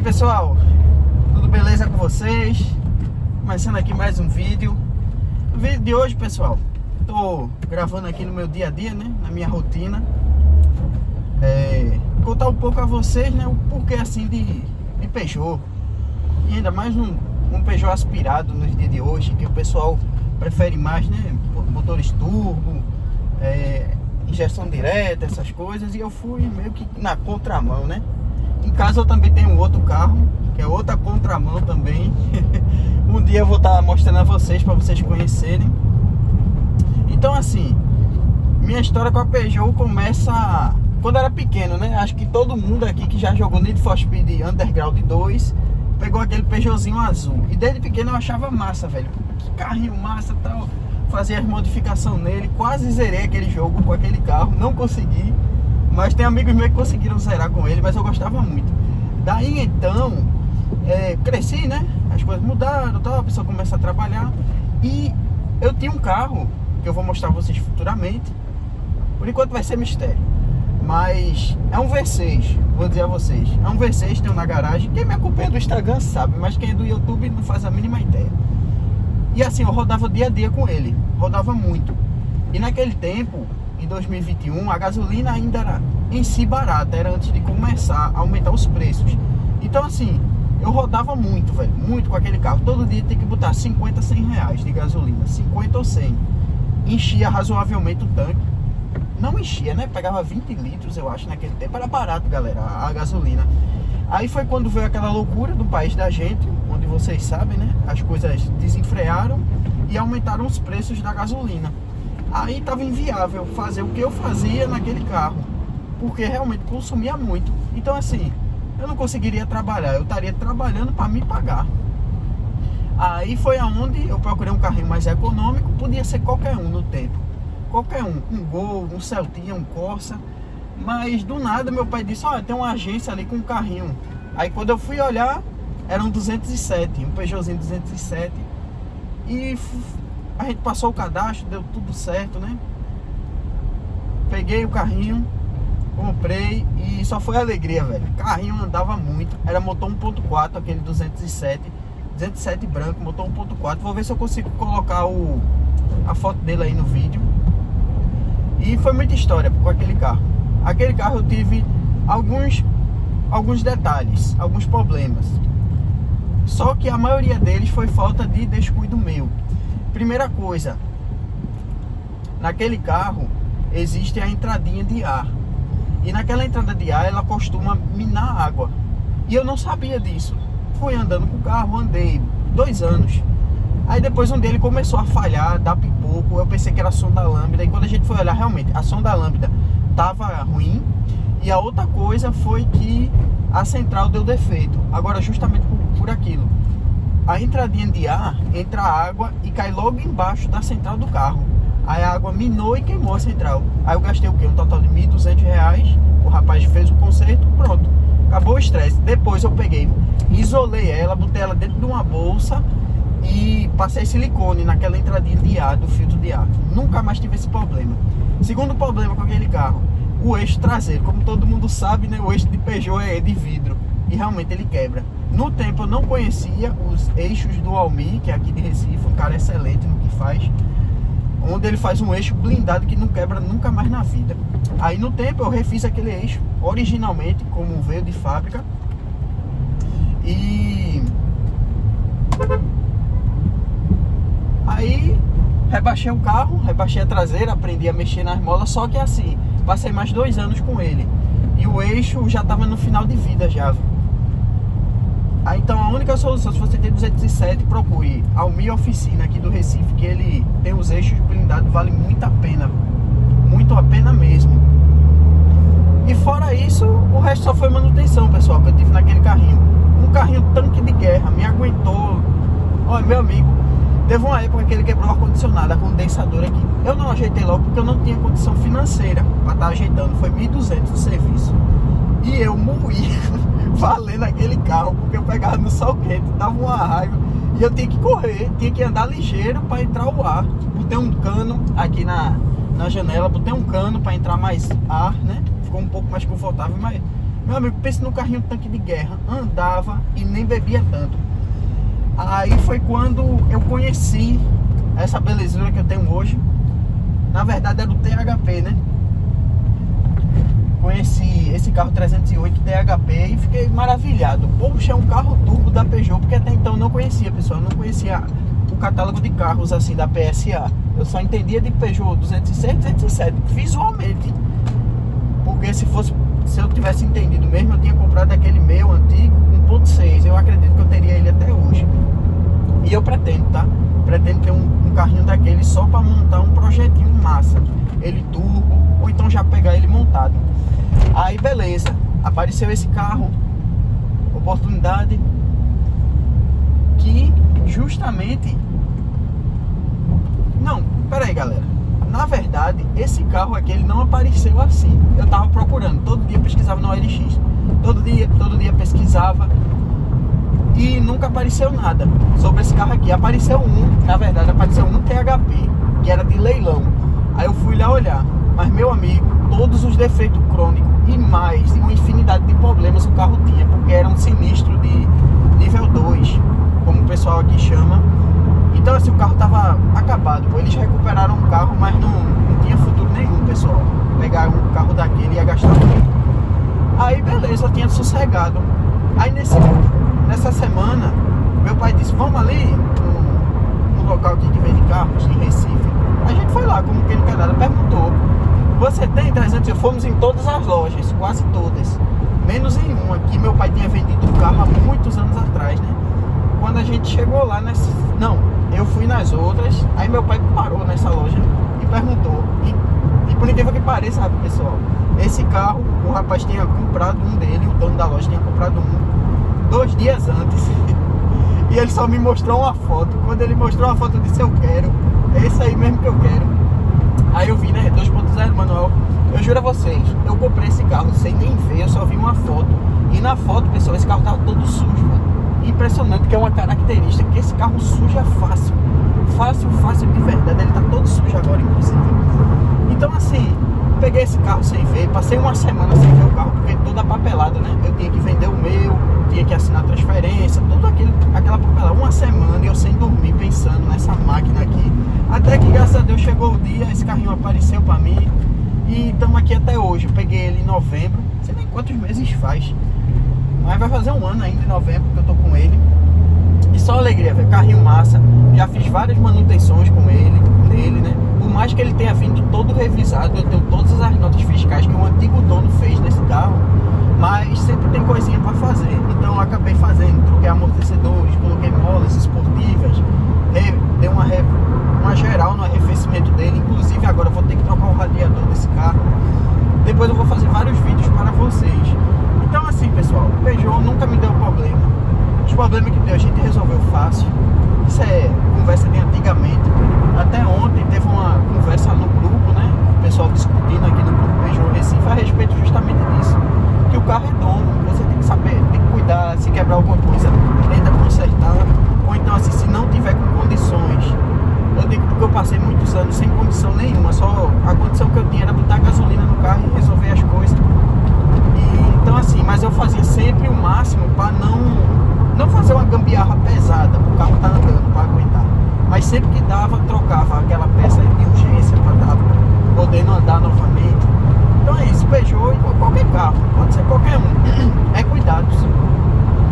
pessoal, tudo beleza com vocês? Começando aqui mais um vídeo. No vídeo de hoje, pessoal, tô gravando aqui no meu dia a dia, né? Na minha rotina. Contar um pouco a vocês, né? O porquê assim de Peugeot. E ainda mais um Peugeot aspirado nos dias de hoje, que o pessoal prefere mais, né? Motores turbo, injeção direta, essas coisas. E eu fui meio que na contramão, né? Em casa eu também tenho outro carro, que é outra contramão também. Um dia eu vou estar mostrando a vocês, para vocês conhecerem. Então assim, minha história com a Peugeot começa quando eu era pequeno, né? Acho que todo mundo aqui que já jogou Need for Speed Underground 2 pegou aquele Peugeotzinho azul. E desde pequeno eu achava massa, velho. Que carrinho massa e tal. Fazia as modificações nele. Quase zerei aquele jogo com aquele carro. Não consegui. Mas tem amigos meus que conseguiram zerar com ele. Mas eu gostava muito. Daí então, cresci, né? As coisas mudaram, tal, a pessoa começa a trabalhar. E eu tinha um carro, que eu vou mostrar a vocês futuramente. Por enquanto vai ser mistério. Mas é um V6, vou dizer a vocês. É um V6, tem um na garagem. Quem me acompanha do Instagram sabe, mas quem é do YouTube não faz a mínima ideia. E assim, eu rodava dia a dia com ele. Rodava muito. E naquele tempo, em 2021, a gasolina ainda era em si barata. Era antes de começar a aumentar os preços. Então assim, eu rodava muito, velho. Muito com aquele carro. Todo dia tinha que botar 50, 100 reais de gasolina. 50 ou 100. Enchia razoavelmente o tanque. Não enchia, né? Pegava 20 litros, eu acho, naquele tempo. Era barato, galera, a gasolina. Aí foi quando veio aquela loucura do país da gente, onde vocês sabem, né? As coisas desenfrearam e aumentaram os preços da gasolina. Aí tava inviável fazer o que eu fazia naquele carro, porque realmente consumia muito. Então assim, eu não conseguiria trabalhar, eu estaria trabalhando para me pagar. Aí foi aonde eu procurei um carrinho mais econômico, podia ser qualquer um no tempo. Qualquer um Gol, um Celtinha, um Corsa. Mas do nada meu pai disse, olha, tem uma agência ali com um carrinho. Aí quando eu fui olhar, era um 207, um Peugeotzinho 207. E a gente passou o cadastro, deu tudo certo, né? Peguei o carrinho, comprei e só foi alegria, velho. O carrinho andava muito, era motor 1.4, aquele 207 branco, motor 1.4. Vou ver se eu consigo colocar a foto dele aí no vídeo. E foi muita história com aquele carro. Aquele carro eu tive alguns detalhes, alguns problemas. Só que a maioria deles foi falta de descuido meu. Primeira coisa, naquele carro existe a entradinha de ar. E naquela entrada de ar ela costuma minar água. E eu não sabia disso. Fui andando com o carro, andei 2 anos. Aí depois um dele começou a falhar, dar pipoco. Eu pensei que era a sonda lambda. E quando a gente foi olhar, realmente, a sonda lambda tava ruim. E a outra coisa foi que a central deu defeito. Agora justamente por aquilo. A entradinha de ar, entra água e cai logo embaixo da central do carro. Aí a água minou e queimou a central. Aí eu gastei o quê? Um total de R$1.200. O rapaz fez o conserto, pronto. Acabou o estresse. Depois eu peguei, isolei ela, botei ela dentro de uma bolsa e passei silicone naquela entradinha de ar, do filtro de ar. Nunca mais tive esse problema. Segundo problema com aquele carro, o eixo traseiro. Como todo mundo sabe, né? O eixo de Peugeot é de vidro e realmente ele quebra. No tempo eu não conhecia os eixos do Almi, que é aqui de Recife, um cara excelente no que faz, onde ele faz um eixo blindado que não quebra nunca mais na vida. Aí no tempo eu refiz aquele eixo originalmente, como veio de fábrica. E aí rebaixei o carro, rebaixei a traseira, aprendi a mexer nas molas. Só que assim, passei mais 2 anos com ele e o eixo já estava no final de vida já. Aí então a única solução, se você tem 207, procure Almi Oficina aqui do Recife, que ele tem os eixos blindados, vale muito a pena. Muito a pena mesmo. E fora isso, o resto só foi manutenção, pessoal, que eu tive naquele carrinho. Um carrinho tanque de guerra, me aguentou. Olha, meu amigo, teve uma época que ele quebrou o ar-condicionado, a condensadora aqui. Eu não ajeitei logo porque eu não tinha condição financeira para estar ajeitando. Foi R$1.200 o serviço. E eu morri valendo aquele carro, porque eu pegava no sol quente, dava uma raiva. E eu tinha que correr, tinha que andar ligeiro para entrar o ar. Botei um cano aqui na janela, botei um cano para entrar mais ar, né? Ficou um pouco mais confortável, mas Meu amigo, pense no carrinho tanque de guerra, andava e nem bebia tanto. Aí foi quando eu conheci essa belezura que eu tenho hoje. Na verdade era do THP, né? Conheci esse carro 308 THP e fiquei maravilhado. Poxa, é um carro turbo da Peugeot, porque até então eu não conhecia, pessoal. Eu não conhecia o catálogo de carros assim da PSA. Eu só entendia de Peugeot 206 e 207 visualmente. Porque se eu tivesse entendido mesmo, eu tinha comprado aquele meu antigo 1.6. Eu acredito que eu teria ele até hoje. E eu pretendo, tá? Pretendo ter um carrinho daquele só para montar um projetinho massa. Ele turbo, ou então já pegar ele montado. Aí beleza, apareceu esse carro, oportunidade que justamente... Não, pera aí galera. Na verdade, esse carro aqui ele não apareceu assim. Eu tava procurando, todo dia pesquisava no OLX. Todo dia pesquisava e nunca apareceu nada sobre esse carro aqui. Apareceu na verdade apareceu um THP, que era de leilão. Aí eu fui lá olhar, mas meu amigo, todos os defeitos crônicos e mais, e uma infinidade de problemas o carro tinha, porque era um sinistro de nível 2, como o pessoal aqui chama. Então assim, o carro tava acabado, pô. Eles recuperaram o carro, mas não tinha futuro nenhum, pessoal. Pegar um carro daquele ia gastar muito. Aí beleza, eu tinha sossegado. Aí nessa semana, meu pai disse, vamos ali no local aqui que vende carros, em Recife. A gente foi lá, como quem não quer nada, perguntou, você tem 300? Fomos em todas as lojas, quase todas, menos em uma, que meu pai tinha vendido o carro há muitos anos atrás, né? Quando a gente chegou lá, eu fui nas outras, aí meu pai parou nessa loja e perguntou, e por incrível que pareça, sabe, pessoal, esse carro, o rapaz tinha comprado um dele, o dono da loja tinha comprado um 2 dias antes, e ele só me mostrou uma foto. Quando ele mostrou uma foto, eu disse, eu quero, é esse aí mesmo que eu quero. Aí eu vi, né, 2.0 manual. Eu juro a vocês, eu comprei esse carro sem nem ver, eu só vi uma foto. E na foto, pessoal, esse carro tava todo sujo, mano. Impressionante, que é uma característica, que esse carro suja fácil. Fácil de verdade, ele tá todo sujo agora, inclusive. Então assim, peguei esse carro sem ver, passei uma semana sem ver o carro, porque toda papelada, né? Eu tinha que vender o meu, tinha que assinar transferência, tudo aquela papelada. Uma semana eu sem dormir, pensando nessa máquina aqui. Até que, graças a Deus, chegou o dia, esse carrinho apareceu pra mim. E estamos aqui até hoje. Eu peguei ele em novembro, não sei nem quantos meses faz, mas vai fazer um ano ainda em novembro que eu tô com ele. E só alegria, velho, carrinho massa. Já fiz várias manutenções com nele, né? Por mais que ele tenha vindo todo revisado, eu tenho todas as notas fiscais que o antigo dono fez nesse carro, mas sempre tem coisinha pra fazer. Então eu acabei fazendo, troquei amortecedores, coloquei molas esportivas, dei uma geral no arrefecimento dele. Inclusive agora eu vou ter que trocar o radiador desse carro. Depois eu vou fazer vários vídeos para vocês. Então assim, pessoal, o Peugeot nunca me deu problema. Os problemas que deu a gente resolveu fácil. Isso é conversa de antigamente. Até ontem teve uma conversa no grupo, né? O pessoal discutindo aqui no grupo Peugeot Recife a respeito justamente disso. Que o carro é dono, você tem que saber, tem que cuidar, se quebrar alguma coisa, tenta consertar. Ou então assim, se não tiver com condições. Eu digo porque eu passei muitos anos sem condição nenhuma. Só a condição que eu tinha era botar gasolina no carro e resolver as coisas. Então assim, mas eu fazia sempre o máximo para não fazer uma gambiarra pesada, o carro tá andando para aguentar. Mas sempre que dava, trocava aquela peça de urgência para estar podendo andar novamente. Então é isso, Peugeot igual qualquer carro, pode ser qualquer um. É cuidados.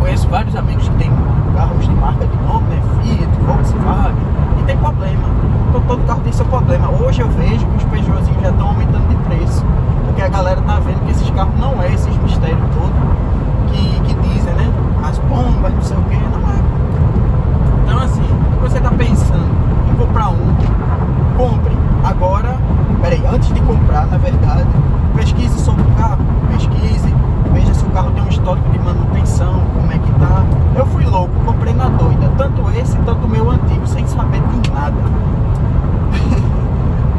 Conheço vários amigos que têm carros de marca de nome, né? Fiat, Volkswagen, e tem problema. Então todo carro tem seu problema. Hoje eu vejo que os Peugeotzinhos já estão aumentando de preço, porque a galera tá vendo que esses carros não é esses mistérios todos que dizem, né? As bombas, não sei o que, não é. Então assim, se você tá pensando em comprar um, compre. Agora, peraí, antes de comprar, na verdade, pesquise sobre o carro, veja se o carro tem um histórico de manutenção, como é que tá. Eu fui louco, comprei na doida, tanto esse, tanto o meu antigo, sem saber de nada.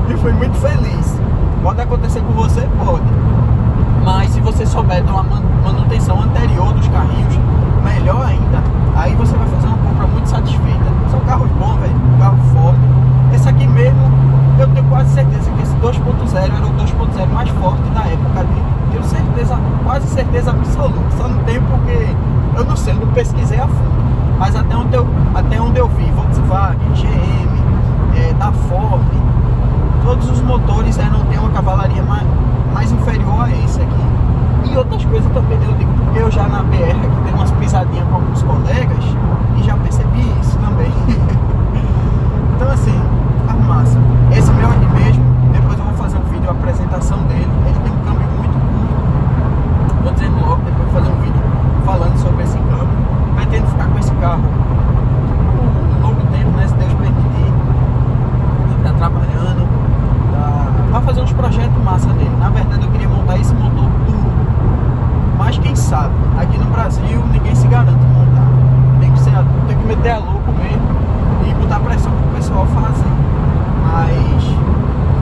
E fui muito feliz. Pode acontecer com você? Pode. Mas se você souber de uma manutenção anterior dos carrinhos, melhor ainda. Aí você vai fazer uma compra muito satisfeita. São carros bons, velho, carro forte. Esse aqui mesmo, eu tenho quase certeza que esse 2.0 era o 2.0 mais forte da época dele. Tenho certeza, quase certeza absoluta. sei, eu não pesquisei a fundo. Mas até onde eu vi, Volkswagen, GM, da Ford, todos os motores não tem uma cavalaria mais inferior a esse aqui. E outras coisas também, eu digo, porque eu já na BR aqui tenho umas pisadinhas com alguns colegas e já percebi isso também. Então assim, a massa. Esse meu aqui mesmo, depois eu vou fazer um vídeo, a apresentação dele. Ele tem um câmbio muito curto. Vou dizendo logo, depois vou fazer um vídeo falando sobre esse câmbio. Pretendo ficar com esse carro por um longo tempo, né? Se Deus permitir. Tá trabalhando, pra fazer uns projetos massa dele. Na verdade eu queria montar esse motor turbo. Mas quem sabe, aqui no Brasil ninguém se garante montar. Tem que meter a louco mesmo e botar pressão pro pessoal fazer. Mas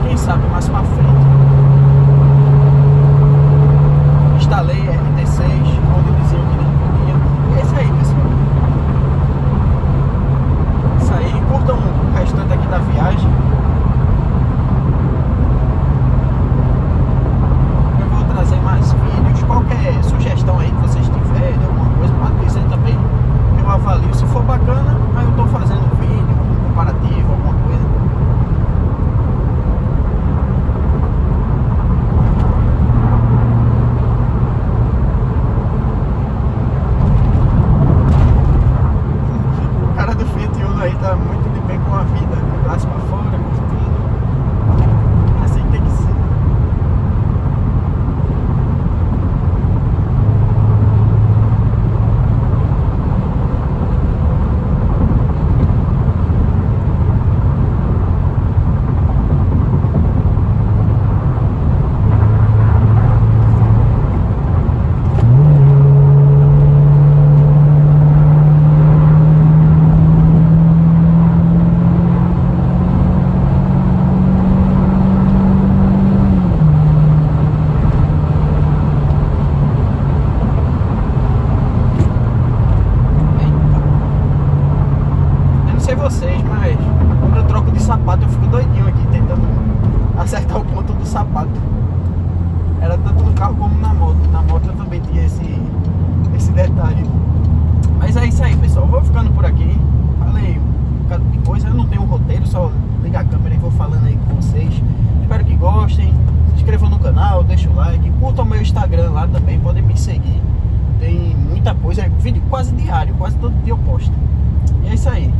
quem sabe mais pra frente. Instalei RT6, onde diziam que não podia. E é isso aí, pessoal. Isso aí, curtam o restante aqui da viagem. Eu vou trazer mais vídeos. Qualquer sugestão aí que vocês tiverem, alguma coisa, pode dizer também. Eu avalio. Se for bacana, aí eu tô fazendo um vídeo, um comparativo, alguma coisa. O cara do Fiat Uno aí tá muito de bem com a vida. Braço pra fora, curtindo. Assim tem que ser. Vocês, mas quando eu troco de sapato eu fico doidinho aqui tentando acertar o ponto do sapato. Era tanto no carro como na moto. Na moto eu também tinha esse detalhe. Mas é isso aí, pessoal. Eu vou ficando por aqui. Falei um bocado de coisa. Eu não tenho um roteiro, só ligar a câmera e vou falando aí com vocês. Espero que gostem. Se inscrevam no canal, deixa o like. Curtam o meu Instagram lá também, podem me seguir. Tem muita coisa, é vídeo quase diário, quase todo dia eu posto. E é isso aí.